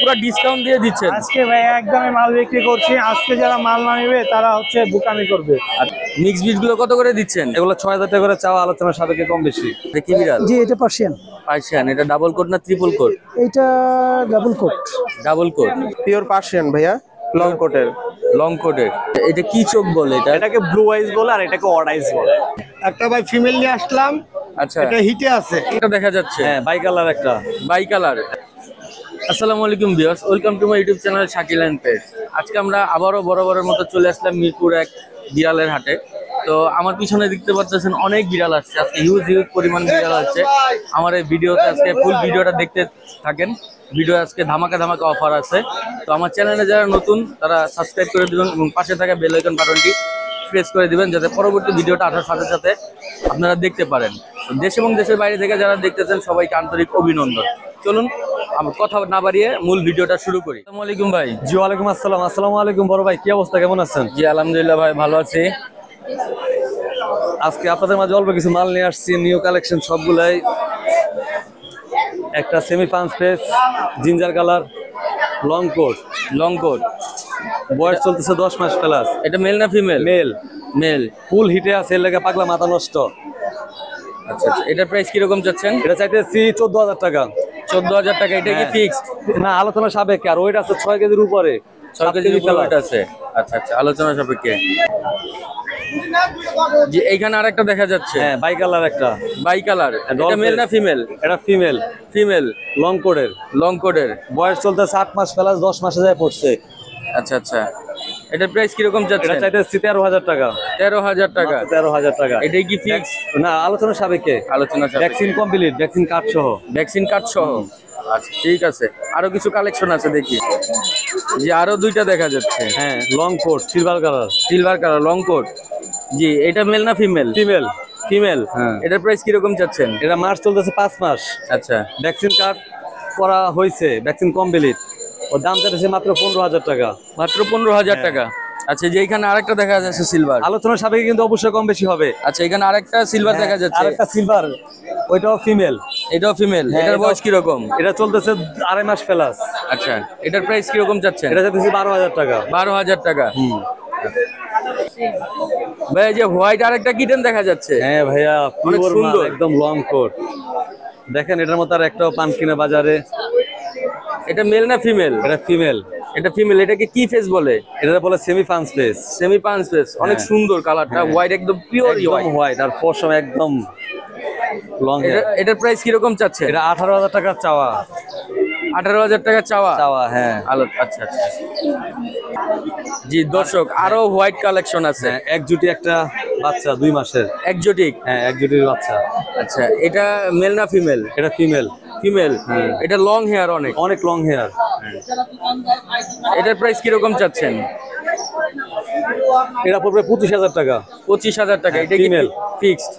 পুরো ডিসকাউন্ট দিয়ে দিচ্ছেন আজকে ভাই একদমই মাল বিক্রি করছি। আজকে যারা মাল না নেবে তারা হচ্ছে বুকামি করবে। মিক্স বিট গুলো কত করে দিচ্ছেন? এগুলো 6000 টাকা করে চাওয়া, আলোচনার সাপেক্ষে কম বেশি। এটা কি বিড়াল? জি, এটা পার্সিয়ান। পার্সিয়ান। এটা ডাবল কোট না ট্রিপল কোট? এটা double coat. Double coat. Pure Persian ভাইয়া, লং কোটের। লং কোটের। এটা কি চোখ বলে? এটাকে ব্লু আইজ বলে আর এটাকে অড আইজ বলে। একটা ভাই ফিমেল নিয়ে আসলাম। আচ্ছা, এটা হিটে আছে। এটা দেখা যাচ্ছে। হ্যাঁ, বাই কালার একটা। Bi colour. আসসালামু আলাইকুম viewers, welcome to my YouTube channel Shakil and pets. আজকে আমরা আবারও বরাবরের মতো চলে আসলাম মিরপুর এক বিড়ালের হাটে। তো আমার পিছনে দেখতে পাচ্ছেন অনেক বিড়াল আসছে, আজকে হিউজ পরিমাণ বিড়াল আসছে। আমার এই ভিডিওতে আজকে ফুল ভিডিওটা দেখতে থাকেন। ভিডিও আজকে ধামাকা ধামাকা অফার আছে। তো আমার চ্যানেলে যারা নতুন তারা সাবস্ক্রাইব করে দিবেন এবং পাশে থাকা বেল আইকন বাটনটি প্রেস করে দিবেন যাতে পরবর্তী ভিডিওটা আসার সাথে সাথে আপনারা দেখতে পারেন। দেশ এবং দেশের বাইরে থেকে যারা দেখতেছেন সবাইকে আন্তরিক অভিনন্দন। চলুন আমরা কথা না বাড়িয়ে মূল ভিডিওটা শুরু করি। আসসালামু আলাইকুম ভাই। জি ওয়ালাইকুম আসসালাম। আসসালামু আলাইকুম বড় ভাই, কি অবস্থা, কেমন আছেন? জি আলহামদুলিল্লাহ ভাই, ভালো আছি। আজকে আপনাদের মাঝে অল্প কিছু মাল নিয়ে আসছি, নিউ কালেকশন সবগুলাই। একটা semi punch face ginger colour long coat. Long coat. বয়স চলতেছে 10 মাস প্লাস। এটা মেল না ফিমেল? মেল। মেল। ফুল হিটে আছে, এর লাগে পাগলা মাথা নষ্ট। আচ্ছা আচ্ছা, এটার প্রাইস কিরকম চাচ্ছেন? এটা চাইতেছি 14000 টাকা। 14000 টাকা। এটা কি ফিক্সড না, আলোচনা সাপেক্ষে। আর ওইটা আছে 6 কেজির উপরে। 6 কেজির উপরে আছে। আচ্ছা আচ্ছা, আলোচনা সাপেক্ষে। জি এইখানে আরেকটা দেখা যাচ্ছে। হ্যাঁ, বাই কালার একটা। Bi colour. এটা মেল না ফিমেল? এটা ফিমেল। ফিমেল। লং কোটের। লং কোটের। বয়স চলতেছে 8 মাস প্লাস, 10 মাসে যায় পড়ছে। আচ্ছা আচ্ছা, এটার প্রাইস কিরকম এটা চাচ্ছেন? চাইতেছি 13000 টাকা। 13000 টাকা। 13000 টাকা। এটাই কি ফিক্স? না, আলোচনা সাপেক্ষে। আলোচনা সাপেক্ষে। ভ্যাকসিন কমপ্লিট, ভ্যাকসিন কার্ড সহ। ভ্যাকসিন কার্ড সহ। আচ্ছা ঠিক আছে, আরো কিছু কালেকশন আছে দেখি। জি আরো দুইটা দেখা যাচ্ছে। হ্যাঁ, long coat silver colour. Silver colour long coat. জি এটা মেল না ফিমেল? ফিমেল। ফিমেল। হ্যাঁ। এটার প্রাইস কিরকম চাচ্ছেন? এটা মাস চলতেছে 5 মাস। আচ্ছা। ভ্যাকসিন কার্ড করা হয়েছে, ভ্যাকসিন কমপ্লিট। ওর দাম চাইছে মাত্র 15000 টাকা। মাত্র 15000 টাকা। আচ্ছা, যে এখানে আরেকটা দেখা যাচ্ছে সিলভার। আলোচনা সাপেক্ষে কিন্তু অবশ্যই কম বেশি হবে। আচ্ছা, এখানে আরেকটা সিলভার দেখা যাচ্ছে। আরেকটা সিলভার, ওইটাও ফিমেল। এটাও ফিমেল। এটার বয়স কিরকম? এটা চলতেছে 2.5 মাস প্লাস। আচ্ছা, এটার প্রাইস কিরকম চাচ্ছেন? এটা চাইতেছি 12000 টাকা। 12000 টাকা। ভাই এই যে হোয়াইট আরেকটা কিটেন দেখা যাচ্ছে। হ্যাঁ ভাইয়া, অনেক পিওর সুন্দর। মাল, একদম লং কোট। দেখেন এটার মতো আর একটাও পান কিনা বাজারে। এটা মেল না ফিমেল? এটা ফিমেল। এটা ফিমেল। এটাকে কি ফেস বলে? এটা বলে সেমি পাঁচ পেস। সেমি পাঁচ ফেস। অনেক সুন্দর কালারটা, হোয়াইট একদম পিওর হোয়াইট। হোয়াইট আর পশম একদম লং। এটার প্রাইস কিরকম চাচ্ছে? এটা 18000 টাকা চাওয়া। 18000 টাকা চাওয়া। চাওয়া, হ্যাঁ। আচ্ছা আচ্ছা। জি দর্শক, আরো হোয়াইট কালেকশন আছে। এক জুটি একটা বাচ্চা 2 মাসের। একজোটিক। হ্যাঁ, এক জুটির বাচ্চা। আচ্ছা, এটা মেল না ফিমেল? এটা ফিমেল। ফিমেল। এটা লং হেয়ার, অনেক অনেক লং হেয়ার। এটার প্রাইস কিরকম চাচ্ছেন? এটা পড়বে 25000 টাকা। 25000 টাকা। এটা কি ফিমেল ফিক্সড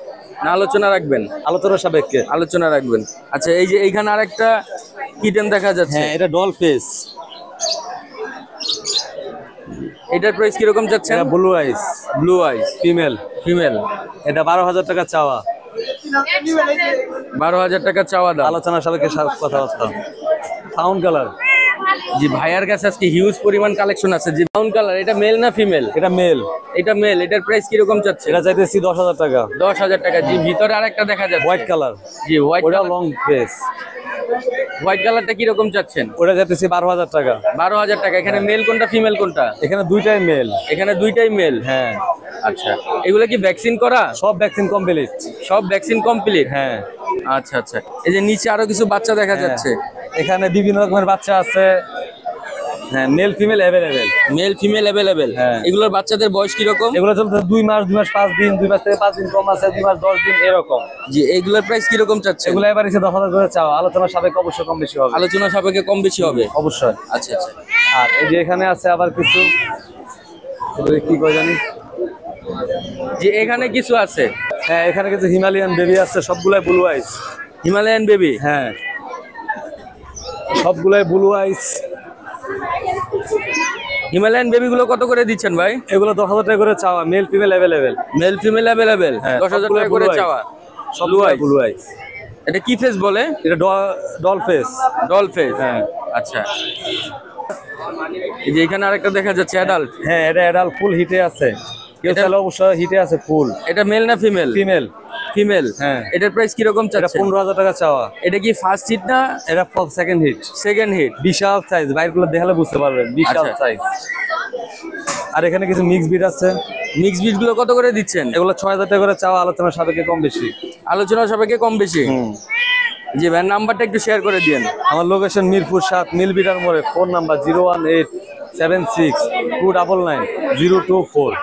না আলোচনা রাখবেন? আলোচনা সাপেক্ষে। আলোচনা রাখবেন। আচ্ছা, এই যে এইখানে আরেকটা কিটেন দেখা যাচ্ছে। হ্যাঁ, এটা ডল ফেস। এটার প্রাইস কিরকম চাচ্ছেন? এটা ব্লু আইস। ব্লু আইস। ফিমেল। ফিমেল। এটা 12000 টাকা চাওয়া। 12000 টাকা চাওয়া দাম। আলোচনা সাপেক্ষে কথাবার্তা। Found colour. জি ভাইয়ার কাছে আজকে হিউজ পরিমাণ কালেকশন আছে। জি ব্রাউন কালার। এটা মেল না ফিমেল? এটা মেল। এটা মেল। এটার প্রাইস কিরকম চাচ্ছে? এটা চাইতেছি 10000 টাকা। 10000 টাকা। জি ভিতরে আরেকটা দেখা যাচ্ছে হোয়াইট কালার। জি হোয়াইট। ওটা লং ফেস। হোয়াইট কালারটা কিরকম চাচ্ছেন? ওটা চাইতেছি 12000 টাকা। 12000 টাকা। এখানে মেল কোনটা ফিমেল কোনটা? এখানে দুইটাই মেল। এখানে দুইটাই মেল। হ্যাঁ। আচ্ছা, এগুলো কি ভ্যাকসিন করা? সব ভ্যাকসিন কমপ্লিট। সব ভ্যাকসিন কমপ্লিট। হ্যাঁ। আচ্ছা আচ্ছা, এই যে নিচে আরো কিছু বাচ্চা দেখা যাচ্ছে। এখানে বিভিন্ন রকমের বাচ্চা আছে। হ্যাঁ, male female available. Male female available. হ্যাঁ। এগুলোর বাচ্চাদের বয়স কিরকম? এগুলো চলতে 2 মাস, 2 মাস 5 দিন, 2 মাস থেকে 5 দিন কম আছে, 2 মাস 10 দিন এরকম। জি এগুলোর প্রাইস কিরকম চাচ্ছে? এগুলো এবার এসে 10000 করে চাওয়া। আলোচনা সাপেক্ষে অবশ্যই কম বেশি হবে। আলোচনা সাপেক্ষে কম বেশি হবে অবশ্যই। আচ্ছা আচ্ছা। আর এই যে এখানে আছে আবার কিছু, কি কই জানি। জি এখানে কিছু আছে। হ্যাঁ, এখানে কিছু হিমালয়ান বেবি আছে, সবগুলাই ব্লু আইস। Himalayan baby. হ্যাঁ, সবগুলাই ব্লু আইস। হিমালয়ান বেবি গুলো কত করে দিচ্ছেন ভাই? এগুলো 10000 টাকা করে চাওয়া। Male female available. Male female available. 10000 টাকা করে চাওয়া। সব ব্লু আইস। এটা কি ফেস বলে? এটা ডল ফেস। Doll face. হ্যাঁ। আচ্ছা, এই যে এখানে আরেকটা দেখা যাচ্ছে অ্যাডাল্ট। হ্যাঁ, এটা অ্যাডাল্ট ফুল হিটে আছে, কেউ চাইলে অবশ্য হিটে আছে ফুল। এটা মেল না ফিমেল? ফিমেল। ফিমেল। হ্যাঁ। এটার প্রাইস কিরকম এটা চাচ্ছেন? 15,000 টাকা চাওয়া। এটা কি ফার্স্ট হিট না এটা সেকেন্ড হিট। Second hit? বিশাল সাইজ, বাইরগুলো দেখালে বুঝতে পারবেন, বিশাল আচ্ছা। সাইজ। আর এখানে কিছু মিক্স বিট আছে। মিক্স বিট গুলো কত করে দিচ্ছেন? এগুলো 6,000 টাকা করে চাওয়া, আলোচনার সাপেক্ষে কম বেশি। আলোচনা সাপেক্ষে কম বেশি। জি ভাই, নাম্বারটা একটু শেয়ার করে দিন। আমার লোকেশন মিরপুর 7 মিলবিটার মোড়ে। Phone number 01876299024।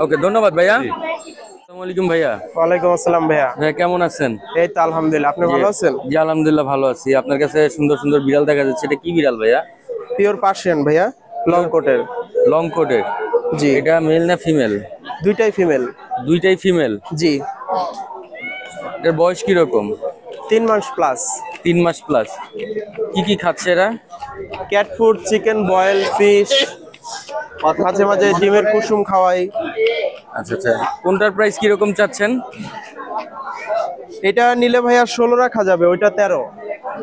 ওকে, ধন্যবাদ ভাইয়া। আসসালামু আলাইকুম ভাইয়া। ওয়ালাইকুম আসসালাম ভাইয়া। ভাইয়া কেমন আছেন? এই তো আলহামদুলিল্লাহ, আপনি ভালো আছেন? জি আলহামদুলিল্লাহ ভালো আছি। আপনার কাছে সুন্দর সুন্দর বিড়াল দেখা যাচ্ছে, এটা কি বিড়াল ভাইয়া? পিওর পার্সিয়ান ভাইয়া, লং কোটের। লং কোটের? জি। এটা মেল না ফিমেল? দুইটাই ফিমেল। দুইটাই ফিমেল? জি। এর বয়স কিরকম? 3 মাস প্লাস। 3 মাস প্লাস। কি কি খাচ্ছে এরা? Cat food, chicken, boil fish, মাঝে মাঝে ডিমের কুসুম খাওয়াই। আচ্ছা আচ্ছা, কোনটার প্রাইস কিরকম চাচ্ছেন? এটা নিলে ভাইয়া 16 রাখা যাবে, ওইটা 13।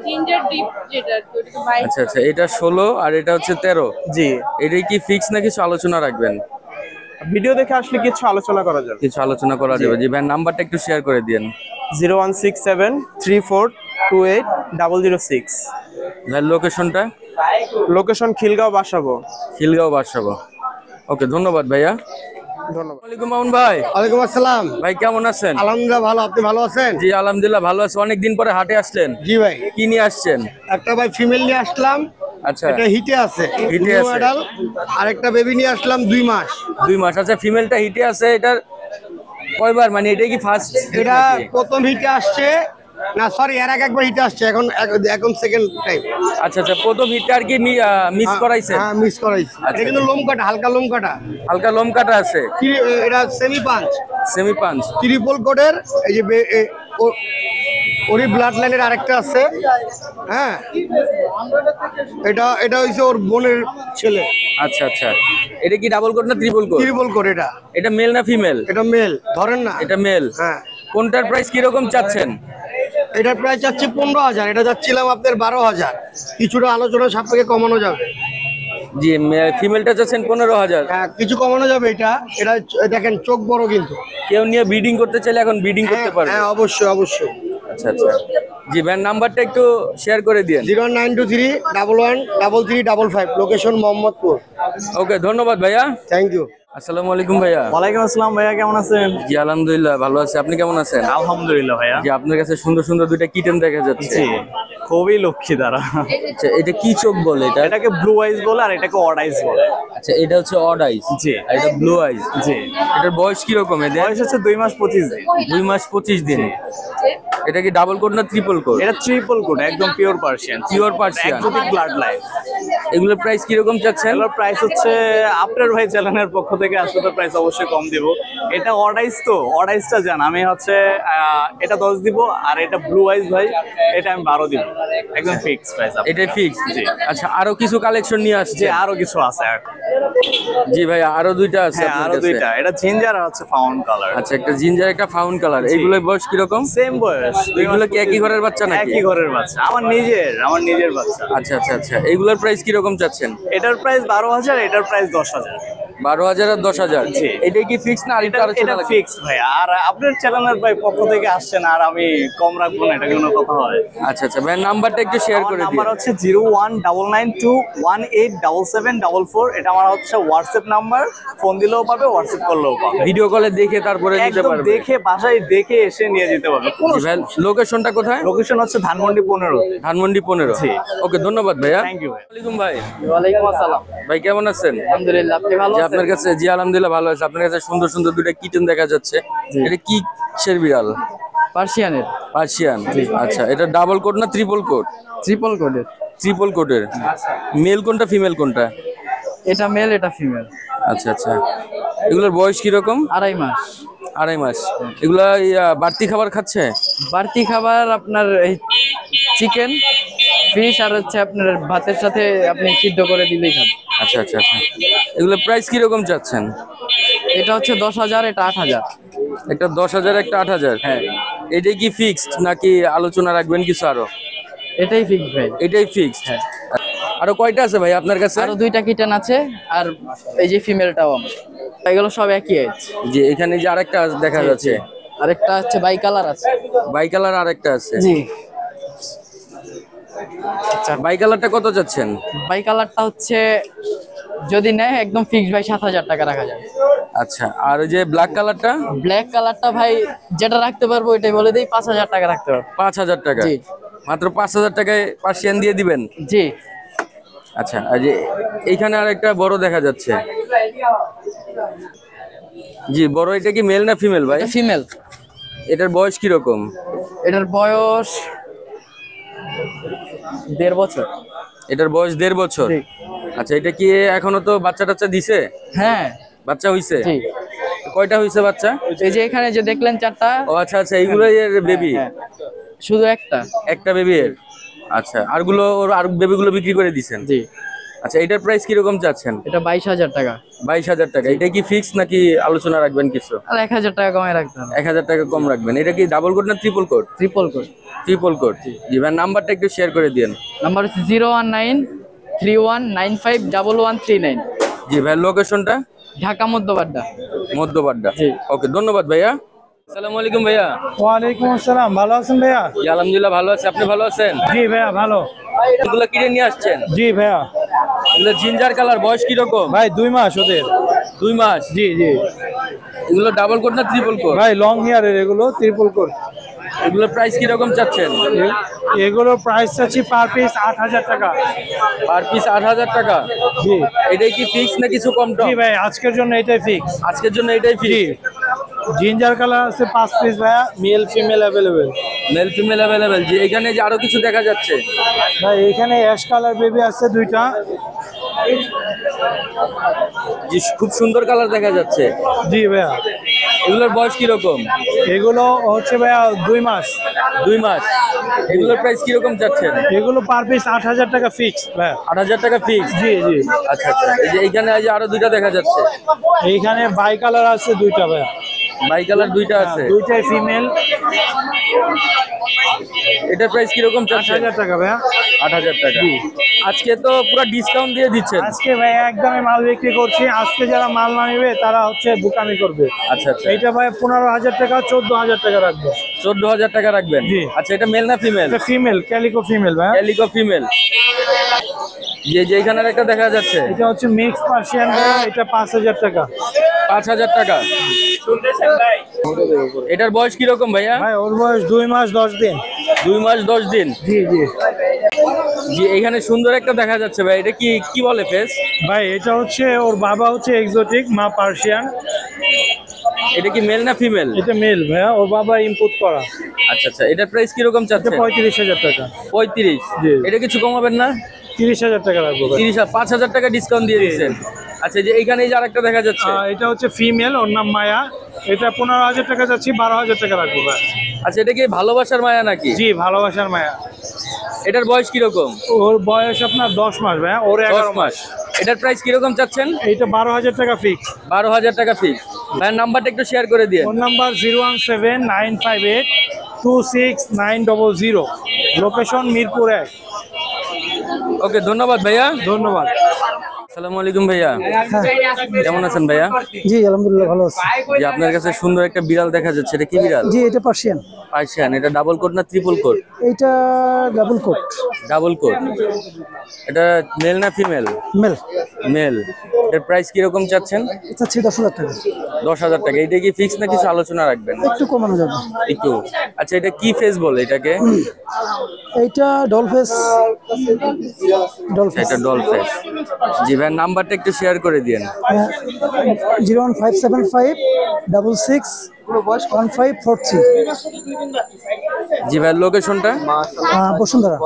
জিঞ্জার ডিপ যেটা আর কি, ওটাকে বাইট। আচ্ছা আচ্ছা, এটা 16 আর এটা হচ্ছে 13। জি। এটাই কি ফিক্স না কিছু আলোচনা রাখবেন? ভিডিও দেখে আসলে কিছু আলোচনা করা যাবে। কিছু আলোচনা করা যাবে। জি ভাই, নাম্বারটা একটু শেয়ার করে দিন। 01673428006। ভাই লোকেশনটা? লোকেশন খিলগাঁও বাসাবো। খিলগাঁও বাদশাহ। ওকে, ধন্যবাদ ভাইয়া। ধন্যবাদ। ওয়ালাইকুম মামুন ভাই। ওয়ালাইকুম আসসালাম। ভাই কেমন আছেন? আলহামদুলিল্লাহ ভালো, আপনি ভালো আছেন? জি আলহামদুলিল্লাহ ভালো আছি। অনেকদিন পরে হাটে আসলেন, জি ভাই, কি নিয়ে আসছেন? একটা ভাই ফিমেল নিয়ে আসলাম, আচ্ছা, এটা হিটে আছে, হিটে নিউ আছে। অ্যাডাল। আর একটা বেবি নিয়ে আসলাম 2 মাস। 2 মাস। আচ্ছা, ফিমেলটা হিটে আছে, এটার কয়বার, মানে এটা কি ফার্স্ট? এটা প্রথম হিটে আসছে না, সরি, এর আগে একবার হিটে আসছে, এখন সেকেন্ড টাইম। আচ্ছা আচ্ছা, প্রথম হিটটা আর কি মিস করাইছে? হ্যাঁ, মিস করাইছে। আচ্ছা। এটা কিন্তু লোম কাটা, হালকা লোম কাটা। হালকা লোম কাটা আছে। এটা semi punch, semi punch. Triple কোডের। এই যে ওরই ব্লাড লাইনের আরেকটা আছে। হ্যাঁ, এটা হইছে ওর বোনের ছেলে। আচ্ছা আচ্ছা, এটা কি ডাবল কোট না ট্রিপল কোট? Triple code. এটা মেল না ফিমেল? এটা মেল, ধরেন না। এটা মেল। হ্যাঁ। কোনটার প্রাইস কিরকম চাচ্ছেন? এটার প্রাইস যাচ্ছে 15,000, এটা যাচ্ছিলাম আপনার 12,000। কিছুটা আলোচনা সাপেক্ষে কমানো যাবে। জি, ফিমেলটা চাচ্ছেন 15,000। হ্যাঁ, কিছু কমানো যাবে। এটা দেখেন, চোখ বড় কিন্তু। কেউ নিয়ে ব্রিডিং করতে চাইলে এখন ব্রিডিং করতে পারবে। হ্যাঁ, অবশ্যই অবশ্যই। আচ্ছা আচ্ছা, জি ভাই, নাম্বারটা একটু শেয়ার করে দিন। 092311335, লোকেশন মোহাম্মদপুর। ওকে, ধন্যবাদ ভাইয়া। Thank you. আসসালামু আলাইকুম ভাইয়া। ওয়ালাইকুম আসসালাম ভাইয়া, কেমন আছেন? জি আলহামদুলিল্লাহ ভালো আছি। আপনি কেমন আছেন? আলহামদুলিল্লাহ ভাইয়া। জি, আপনার কাছে সুন্দর সুন্দর দুইটা কিটেন দেখা যাচ্ছে। জি, খুবই লক্ষ্মী তারা। আচ্ছা, এটা কি চোখ বলে? এটা এটাকে ব্লু আইস বলে আর এটাকে অড আইস বলে। আচ্ছা, এটা হচ্ছে অড আইস। জি। আর এটা ব্লু আইস। জি। এটার বয়স কিরকম এদের? বয়স হচ্ছে 2 মাস 25 দিন। 2 মাস 25 দিন। এটা কি ডাবল কোট না ট্রিপল কোট? এটা ট্রিপল কোট, একদম pure Persian. Pure Persian. Exotic blood line. এগুলোর প্রাইস কিরকম চাচ্ছেন? এগুলোর প্রাইস হচ্ছে, আপনার ভাই চ্যানেলের পক্ষ থেকে আসলে তো প্রাইস অবশ্যই কম দিব। এটা অড আইস, তো অড আইসটা জান, আমি হচ্ছে এটা 10 দিব, আর এটা ব্লু আইস ভাই, এটা আমি 12 দিব। একদম ফিক্স প্রাইস। এটা ফিক্স? জি। আচ্ছা, আরো কিছু কালেকশন নিয়ে আসছে? যে আরো কিছু আছে। জি ভাই, আরো দুইটা আছে হ্যাঁ, আপনার আরো কাছে? দুইটা। এটা জিঞ্জার আর হচ্ছে ফাউন্ড কালার। আচ্ছা, একটা জিঞ্জার, একটা ফাউন্ড কালার। এইগুলোর বয়স কিরকম? সেম বয়স। এগুলো কি একই ঘরের বাচ্চা নাকি? একই ঘরের বাচ্চা, আমার নিজের বাচ্চা। আচ্ছা আচ্ছা আচ্ছা, এইগুলোর প্রাইস কিরকম চাচ্ছেন? এটার প্রাইস 12,000, এটার প্রাইস 10,000। 12,000 আর 10,000। জি। এটা কি ফিক্স না আরেকটা আলোচনা এটা লাগবে? ফিক্স ভাই। আর আপনার চ্যানেলের ভাই পক্ষ থেকে আসছেন, আর আমি কম রাখবো না, এটা কোনো কথা হয়? আচ্ছা আচ্ছা ভাই, নাম্বারটা একটু শেয়ার করে দিন। নাম্বার হচ্ছে 01992187744। এটা আমার হচ্ছে হোয়াটসঅ্যাপ নাম্বার। ফোন দিলেও পাবে, হোয়াটসঅ্যাপ করলেও পাবে। ভিডিও কলে দেখে তারপরে নিতে একদম পারবে। দেখে, বাসায় দেখে এসে নিয়ে যেতে পারবে। জি ভাই, লোকেশনটা কোথায়? লোকেশন হচ্ছে ধানমন্ডি 15। ধানমন্ডি 15। জি। ওকে, ধন্যবাদ ভাইয়া। থ্যাংক ইউ ভাই। ওয়ালাইকুম ভাই। ওয়ালাইকুম আসসালাম। ভাই কেমন আছেন? আলহামদুলিল্লাহ, আপনি ভালো জি, আছেন? আপনার কাছে? জি আলহামদুলিল্লাহ ভালো আছে। আপনার কাছে সুন্দর সুন্দর দুইটা কিটেন দেখা যাচ্ছে। এটা কি কিসের বিড়াল? পার্সিয়ানের। পার্সিয়ান। আচ্ছা, এটা ডাবল কোট না ট্রিপল কোট? ট্রিপল কোডের। ট্রিপল কোটের। মেল কোনটা, ফিমেল কোনটা? এটা মেল, এটা ফিমেল। আচ্ছা আচ্ছা, এগুলোর বয়স কিরকম? 2.5 মাস। 2.5 মাস। এগুলা বাড়তি খাবার খাচ্ছে? বাড়তি খাবার আপনার এই চিকেন, ফিশ, আর হচ্ছে আপনার ভাতের সাথে আপনি সিদ্ধ করে দিলেই খাবে। আচ্ছা আচ্ছা আচ্ছা, এগুলোর প্রাইস কিরকম চাচ্ছেন? এটা হচ্ছে 10,000, এটা 8,000। একটা 10,000, একটা 8,000। হ্যাঁ। এটাই কি ফিক্সড নাকি আলোচনা রাখবেন কিছু আরো? এটাই ফিক্স ভাই। এটাই ফিক্সড। হ্যাঁ। আরো কয়টা আছে ভাই আপনার কাছে? আরো 2টা কিটেন আছে, আর এই যে ফিমেলটাও। এগুলো সব একই এজ। জি, এখানে যে আরেকটা দেখা যাচ্ছে, আরেকটা হচ্ছে বাই কালার আছে। বাই কালার আরেকটা আছে। জি। আচ্ছা, বাই কালারটা কত যাচ্ছেন? বাই কালারটা হচ্ছে যদি নেয় একদম ফিক্স ভাই 7,000 টাকা রাখা যাবে। আচ্ছা, আর ওই যে ব্ল্যাক কালারটা? ব্ল্যাক কালারটা ভাই যেটা রাখতে পারবো এটাই বলে দেই, 5,000 টাকা রাখতে পারবো। 5,000 টাকা? জি। মাত্র 5,000 টাকায় পার্সিয়ান দিয়ে দিবেন? জি। আচ্ছা, আর যে এইখানে আরেকটা বড় দেখা যাচ্ছে। জি, বড়, এটা কি মেল না ফিমেল ভাই? এটা ফিমেল। এটার বয়স কি রকম? এটার বয়স 1.5 বছর। এটার বয়স 1.5 বছর? জি। আচ্ছা, এটা কি এখনো তো বাচ্চা টাচ্চা দিছে? হ্যাঁ। বাচ্চা হইছে? জি। কয়টা হইছে বাচ্চা? এই যে এখানে যে দেখলেন 4টা। ও আচ্ছা আচ্ছা, এইগুলোই এর বেবি? হ্যাঁ, শুধু একটা বেবি এর? আচ্ছা, আরগুলো ওর আর বেবিগুলো বিক্রি করে দিছেন? জি। আচ্ছা, এটার প্রাইস কি রকম চাচ্ছেন? এটা 22,000 টাকা। 22,000 টাকা। এটা কি ফিক্স নাকি আলোচনা রাখবেন কিছু? আর 1,000 টাকা কমে রাখতে হবে। 1,000 টাকা কম রাখবেন। এটা কি ডাবল কোড না triple code? Triple code. Triple code. জি ভাই, নাম্বারটা একটু শেয়ার করে দিন। নাম্বার হচ্ছে 01931951139। জি ভাই, লোকেশনটা? ঢাকা মধ্যবাড্ডা। মধ্যবাড্ডা। জি। ওকে, ধন্যবাদ ভাইয়া। আসসালামু আলাইকুম ভাইয়া। ওয়ালাইকুম আসসালাম, ভালো আছেন ভাইয়া? জি আলহামদুলিল্লাহ ভালো আছি, আপনি ভালো আছেন? জি ভাইয়া ভালো। এগুলো কিনে নিয়ে আসছেন? জি ভাইয়া। এগুলো জিঞ্জার কালার, বয়স কি রকম? ভাই 2 মাস ওদের। 2 মাস? জি জি। এগুলো ডাবল কোড না ট্রিপল কোড? ভাই লং হেয়ারের, এগুলো ট্রিপল কোট। এগুলো প্রাইস কি রকম চাচ্ছেন? এগুলো প্রাইস আছে পার পিস 8,000 টাকা। পার পিস 8,000 টাকা? জি এটাই কি ফিক্স না কিছু কম টম? জি ভাই, আজকের জন্য এটাই ফিক্স। আজকের জন্য এটাই জি। ফিক্স? জিঞ্জার কালার আছে 5 পিস ভাইয়া, male female available. Male female available. জি, এখানে যে আরো কিছু দেখা যাচ্ছে। ভাই এখানে অ্যাশ কালার বেবি আছে 2টা। জি, খুব সুন্দর কালার দেখা যাচ্ছে। জি ভাইয়া। এগুলোর বয়স কি রকম? এগুলো হচ্ছে ভাইয়া 2 মাস। 2 মাস? এগুলোর প্রাইস কি রকম চাচ্ছেন? এগুলো পার পিস 8,000 টাকা ফিক্স ভাইয়া। 8,000 টাকা ফিক্স? জি জি। আচ্ছা আচ্ছা, এই যে এইখানে এই যে আরো 2টা দেখা যাচ্ছে। এইখানে বাই কালার আছে 2টা ভাইয়া। বাই কালার 2টা আছে? 2টাই ফিমেল। এটার প্রাইস কি রকম চাচ্ছেন? 8,000 টাকা ভাইয়া। 8,000 টাকা। আজকে তো পুরো ডিসকাউন্ট দিয়ে দিচ্ছেন। আজকে ভাই একদমই মাল বিক্রি করছি, আজকে যারা মাল না নেবে তারা হচ্ছে বুকামি করবে। আচ্ছা আচ্ছা, এইটা ভাই 15,000 টাকা, 14,000 টাকা রাখবো। 14,000 টাকা রাখবেন? জি। আচ্ছা, এটা মেল না ফিমেল? এটা ফিমেল, ক্যালিকো ফিমেল ভাই। Calico female. যে এখানে একটা দেখা যাচ্ছে, এটা হচ্ছে মিক্স পার্সিয়ান ভাইয়া, এটা 5,000 টাকা। 5,000 টাকা। এটার বয়স কি রকম ভাইয়া? ভাই ওর বয়স 2 মাস 10 দিন। 2 মাস 10 দিন? জি জি। জি, এখানে সুন্দর একটা দেখা যাচ্ছে ভাই, এটা কি কি বলে ফেস? ভাই এটা হচ্ছে ওর বাবা হচ্ছে এক্সোটিক, মা পার্সিয়ান। এটা কি মেল না ফিমেল? এটা মেল ভাইয়া, ওর বাবা ইনপুট করা। আচ্ছা আচ্ছা, এটার প্রাইস কি রকম এটা চাচ্ছেন? 35,000 টাকা। 35? জি। এটা কিছু কমাবেন না? 30,000 টাকা রাখবো ভাই। 30, 5,000 টাকা ডিসকাউন্ট দিয়ে দিচ্ছেন। আচ্ছা, যে এইখানে এই যে আরেকটা দেখা যাচ্ছে। এটা হচ্ছে ফিমেল, ওর নাম মায়া। এটা 15,000 টাকা যাচ্ছি, 12,000 টাকা রাখবো ভাই। আচ্ছা, এটা কি ভালোবাসার মায়া নাকি? জি, ভালোবাসার মায়া। এটার বয়স কি রকম? ওর বয়স আপনার 10 মাস ভাই, ওর 10 11 মাস। এটার প্রাইস কি রকম চাচ্ছেন? এইটা 12,000 টাকা ফিক্স। 12,000 টাকা ফিক্স। ভাইয়ের নাম্বারটা একটু শেয়ার করে দিন। Phone number 017-958-26900। লোকেশন মিরপুর 1। ওকে, ধন্যবাদ ভাইয়া। ধন্যবাদ। আসসালামু আলাইকুম ভাইয়া। কেমন আছেন ভাইয়া? জি আলহামদুলিল্লাহ ভালো আছি। যে আপনার কাছে সুন্দর একটা বিড়াল দেখা যাচ্ছে, এটা কি বিড়াল? জি এটা পার্সিয়ান। পার্সিয়ান। এটা ডাবল কোট না ট্রিপল কোট? এইটা ডাবল কোট। Double coat. এটা মেল না ফিমেল? মেল। মেল। এর প্রাইস কি রকম চাচ্ছেন? এটা 10,000 টাকা। 10,000 টাকা। এটা কি ফিক্স না কিছু আলোচনা রাখবেন? একটু কমানো যাবে। একটু। আচ্ছা, এটা কি ফেস বলে এটাকে? এইটা ডল ফেস। Doll face. এটা ডল ফেস। জি ভাই, নাম্বারটা একটু শেয়ার করে দিন। 01575561543। জি ভাই, লোকেশনটা? বসুন্ধরা।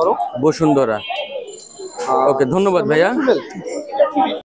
বসুন্ধরা। ওকে, ধন্যবাদ ভাইয়া।